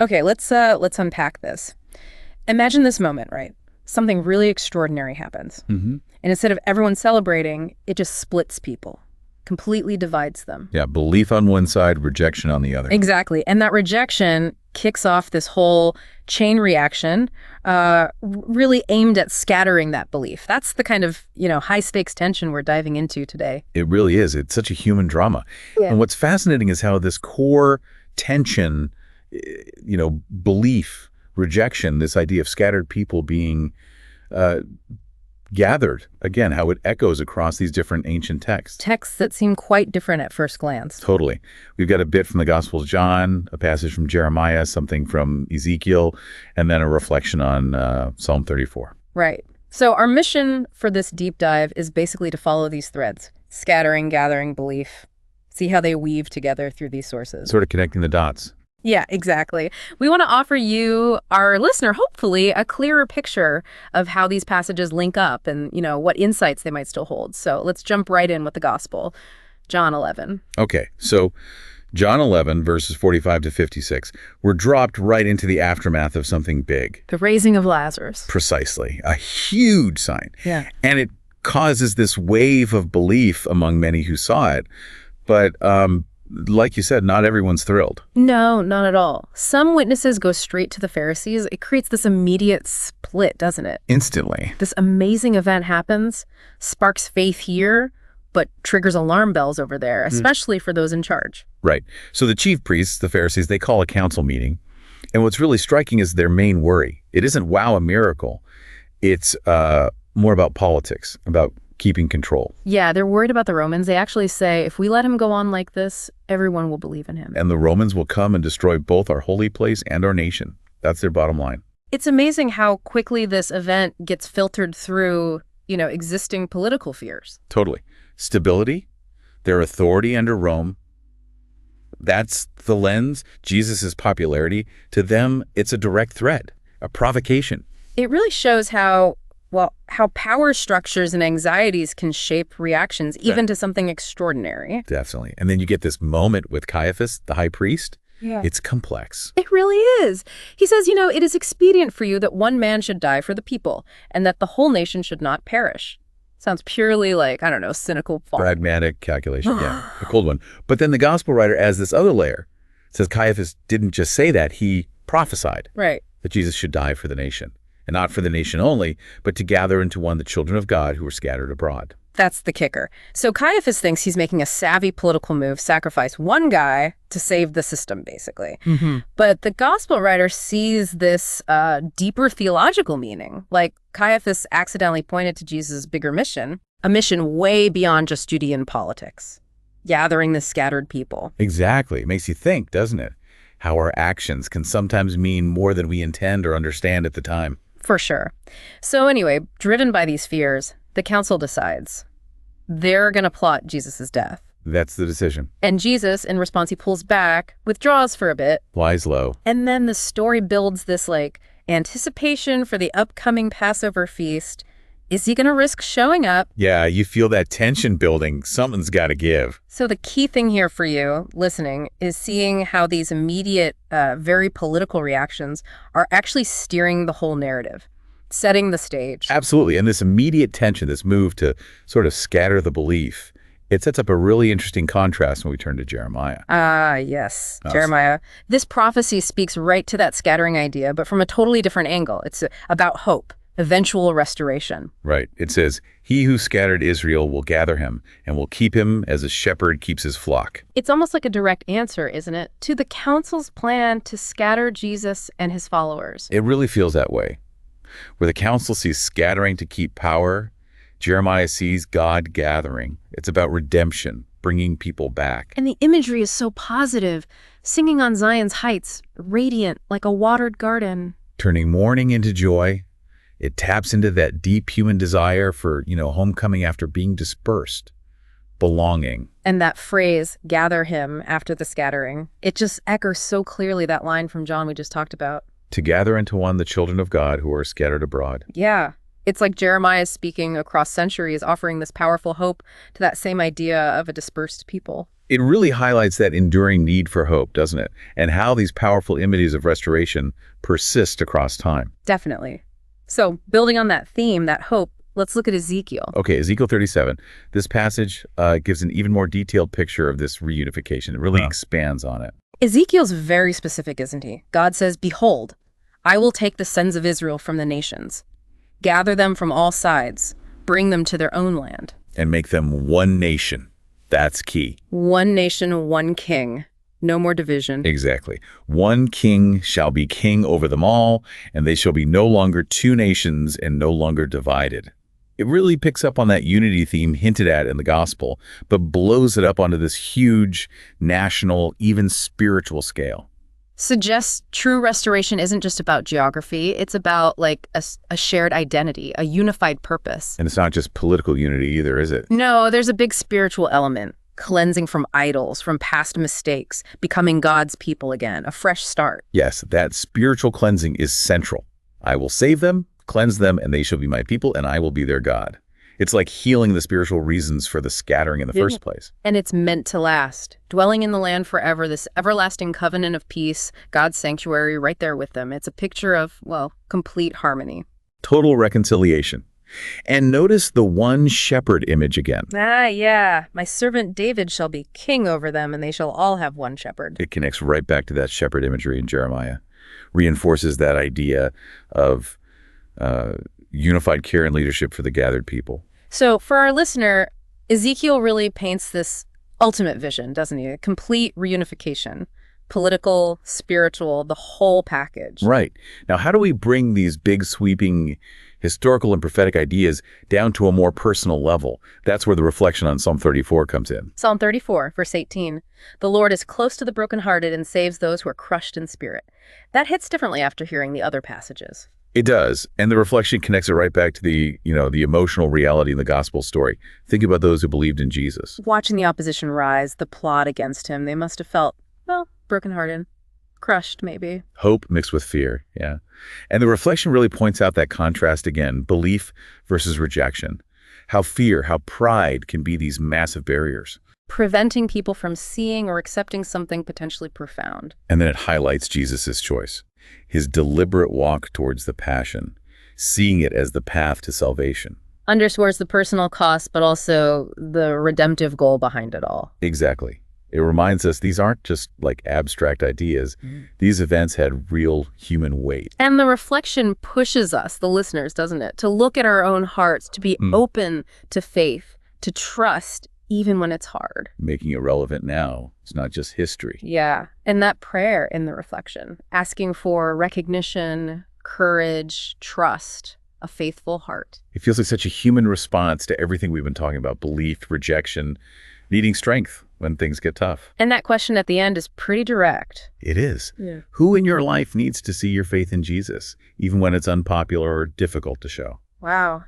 Okay, let's unpack this. Imagine this moment, right? Something really extraordinary happens. Mm-hmm. And instead of everyone celebrating, it just splits people, completely divides them. Yeah, belief on one side, rejection on the other. Exactly. And that rejection kicks off this whole chain reaction, really aimed at scattering that belief. That's the kind of, high-stakes tension we're diving into today. It really is. It's such a human drama. Yeah. And what's fascinating is how this core tension, belief, rejection, this idea of scattered people being gathered, again, how it echoes across these different ancient texts. Texts that seem quite different at first glance. Totally. We've got a bit from the Gospel of John, a passage from Jeremiah, something from Ezekiel, and then a reflection on Psalm 34. Right. So our mission for this deep dive is basically to follow these threads: scattering, gathering, belief, see how they weave together through these sources. Sort of connecting the dots. Yeah, exactly. We want to offer you, our listener, hopefully a clearer picture of how these passages link up and, what insights they might still hold. So let's jump right in with the gospel. John 11. Okay, so John 11, verses 45 to 56. We're dropped right into the aftermath of something big. The raising of Lazarus. Precisely. A huge sign. Yeah. And it causes this wave of belief among many who saw it. But like you said, not everyone's thrilled. No, not at all. Some witnesses go straight to the Pharisees. It creates this immediate split, doesn't it? Instantly. This amazing event happens, sparks faith here, but triggers alarm bells over there, especially for those in charge. Right. So the chief priests, the Pharisees, they call a council meeting. And what's really striking is their main worry. It isn't, wow, a miracle. It's more about politics, about keeping control. Yeah, they're worried about the Romans. They actually say, if we let him go on like this, everyone will believe in him. And the Romans will come and destroy both our holy place and our nation. That's their bottom line. It's amazing how quickly this event gets filtered through, existing political fears. Totally. Stability, their authority under Rome. That's the lens. Jesus' popularity. To them, it's a direct threat, a provocation. It really shows how power structures and anxieties can shape reactions, even to something extraordinary. Definitely. And then you get this moment with Caiaphas, the high priest. Yeah. It's complex. It really is. He says, it is expedient for you that one man should die for the people, and that the whole nation should not perish. Sounds purely like, I don't know, cynical fun. Pragmatic calculation, yeah, a cold one. But then the gospel writer adds this other layer. It says Caiaphas didn't just say that, he prophesied Right. that Jesus should die for the nation. And not for the nation only, but to gather into one the children of God who were scattered abroad. That's the kicker. So Caiaphas thinks he's making a savvy political move, sacrifice one guy to save the system, basically. Mm-hmm. But the gospel writer sees this deeper theological meaning. Like Caiaphas accidentally pointed to Jesus' bigger mission, a mission way beyond just Judean politics, gathering the scattered people. Exactly. It makes you think, doesn't it? How our actions can sometimes mean more than we intend or understand at the time. For sure. So anyway, driven by these fears, the council decides they're going to plot Jesus' death. That's the decision. And Jesus, in response, he pulls back, withdraws for a bit. Lies low. And then the story builds this, anticipation for the upcoming Passover feast. Is he going to risk showing up? Yeah, you feel that tension building. Something's got to give. So the key thing here for you, listening, is seeing how these immediate, very political reactions are actually steering the whole narrative, setting the stage. Absolutely. And this immediate tension, this move to sort of scatter the belief, it sets up a really interesting contrast when we turn to Jeremiah. Yes, Jeremiah. This prophecy speaks right to that scattering idea, but from a totally different angle. It's about hope. Eventual restoration. Right. It says, he who scattered Israel will gather him and will keep him as a shepherd keeps his flock. It's almost like a direct answer, isn't it, to the council's plan to scatter Jesus and his followers. It really feels that way. Where the council sees scattering to keep power, Jeremiah sees God gathering. It's about redemption, bringing people back. And the imagery is so positive, singing on Zion's heights, radiant like a watered garden. Turning mourning into joy. It taps into that deep human desire for, homecoming after being dispersed, belonging. And that phrase, gather him after the scattering, it just echoes so clearly that line from John we just talked about. To gather into one the children of God who are scattered abroad. Yeah. It's like Jeremiah is speaking across centuries, offering this powerful hope to that same idea of a dispersed people. It really highlights that enduring need for hope, doesn't it? And how these powerful images of restoration persist across time. Definitely. So, building on that theme, that hope, let's look at Ezekiel. Okay, Ezekiel 37. This passage gives an even more detailed picture of this reunification. It really expands on it. Ezekiel's very specific, isn't he? God says, "Behold, I will take the sons of Israel from the nations, gather them from all sides, bring them to their own land." And make them one nation. That's key. One nation, one king. No more division. Exactly. One king shall be king over them all, and they shall be no longer two nations and no longer divided. It really picks up on that unity theme hinted at in the gospel, but blows it up onto this huge, national, even spiritual scale. Suggests true restoration isn't just about geography. It's about like a shared identity, a unified purpose. And it's not just political unity either, is it? No, there's a big spiritual element. Cleansing from idols, from past mistakes, becoming God's people again, a fresh start. Yes, that spiritual cleansing is central. I will save them, cleanse them, and they shall be my people, and I will be their God. It's like healing the spiritual reasons for the scattering in the first place. And it's meant to last. Dwelling in the land forever, this everlasting covenant of peace, God's sanctuary right there with them. It's a picture of, well, complete harmony. Total reconciliation. And notice the one shepherd image again. Yeah. My servant David shall be king over them, and they shall all have one shepherd. It connects right back to that shepherd imagery in Jeremiah. Reinforces that idea of unified care and leadership for the gathered people. So for our listener, Ezekiel really paints this ultimate vision, doesn't he? A complete reunification. Political, spiritual, the whole package. Right. Now, how do we bring these big, sweeping, historical and prophetic ideas down to a more personal level? That's where the reflection on Psalm 34 comes in. Psalm 34, verse 18. "The Lord is close to the brokenhearted and saves those who are crushed in spirit." That hits differently after hearing the other passages. It does. And the reflection connects it right back to the emotional reality in the gospel story. Think about those who believed in Jesus. Watching the opposition rise, the plot against him, they must have felt, well, brokenhearted, crushed maybe. Hope mixed with fear, yeah. And the reflection really points out that contrast again, belief versus rejection. How fear, how pride can be these massive barriers. Preventing people from seeing or accepting something potentially profound. And then it highlights Jesus's choice. His deliberate walk towards the passion, seeing it as the path to salvation. Underscores the personal cost, but also the redemptive goal behind it all. Exactly. It reminds us these aren't just like abstract ideas. These events had real human weight. And the reflection pushes us, the listeners, doesn't it? To look at our own hearts, to be open to faith, to trust, even when it's hard. Making it relevant now. It's not just history. Yeah. And that prayer in the reflection, asking for recognition, courage, trust, a faithful heart. It feels like such a human response to everything we've been talking about. Belief, rejection, needing strength when things get tough. And that question at the end is pretty direct. It is. Yeah. Who in your life needs to see your faith in Jesus, even when it's unpopular or difficult to show? Wow.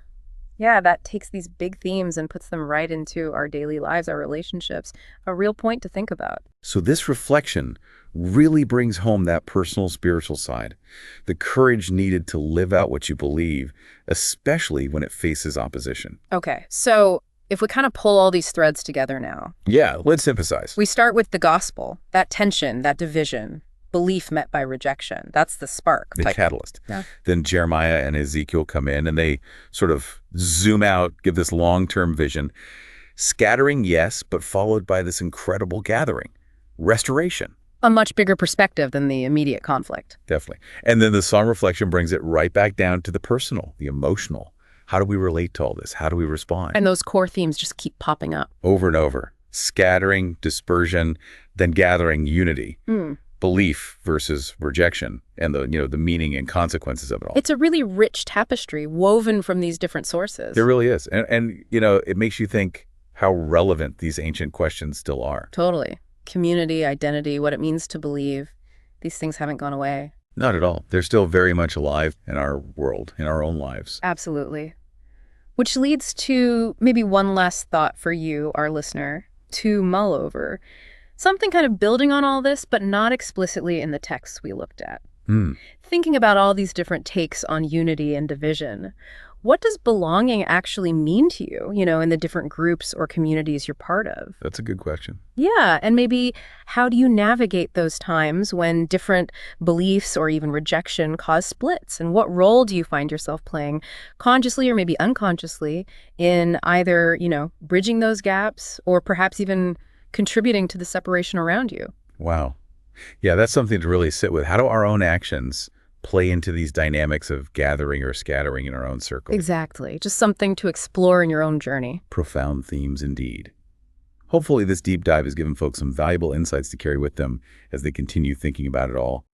Yeah, that takes these big themes and puts them right into our daily lives, our relationships. A real point to think about. So this reflection really brings home that personal spiritual side, the courage needed to live out what you believe, especially when it faces opposition. Okay, so if we kind of pull all these threads together now. Yeah, let's emphasize. We start with the gospel, that tension, that division. Belief met by rejection. That's the spark. The catalyst. Yeah. Then Jeremiah and Ezekiel come in and they sort of zoom out, give this long-term vision. Scattering, yes, but followed by this incredible gathering. Restoration. A much bigger perspective than the immediate conflict. Definitely. And then the psalm reflection brings it right back down to the personal, the emotional. How do we relate to all this? How do we respond? And those core themes just keep popping up. Over and over. Scattering, dispersion, then gathering, unity. Belief versus rejection, and the meaning and consequences of it all. It's a really rich tapestry woven from these different sources. It really is. And it makes you think how relevant these ancient questions still are. Totally. Community, identity, what it means to believe. These things haven't gone away. Not at all. They're still very much alive in our world, in our own lives. Absolutely. Which leads to maybe one last thought for you, our listener, to mull over. Something kind of building on all this, but not explicitly in the texts we looked at. Thinking about all these different takes on unity and division, what does belonging actually mean to you, in the different groups or communities you're part of? That's a good question. Yeah, and maybe how do you navigate those times when different beliefs or even rejection cause splits? And what role do you find yourself playing, consciously or maybe unconsciously, in either, bridging those gaps or perhaps even contributing to the separation around you? Wow. Yeah, that's something to really sit with. How do our own actions play into these dynamics of gathering or scattering in our own circle? Exactly. Just something to explore in your own journey. Profound themes indeed. Hopefully this deep dive has given folks some valuable insights to carry with them as they continue thinking about it all.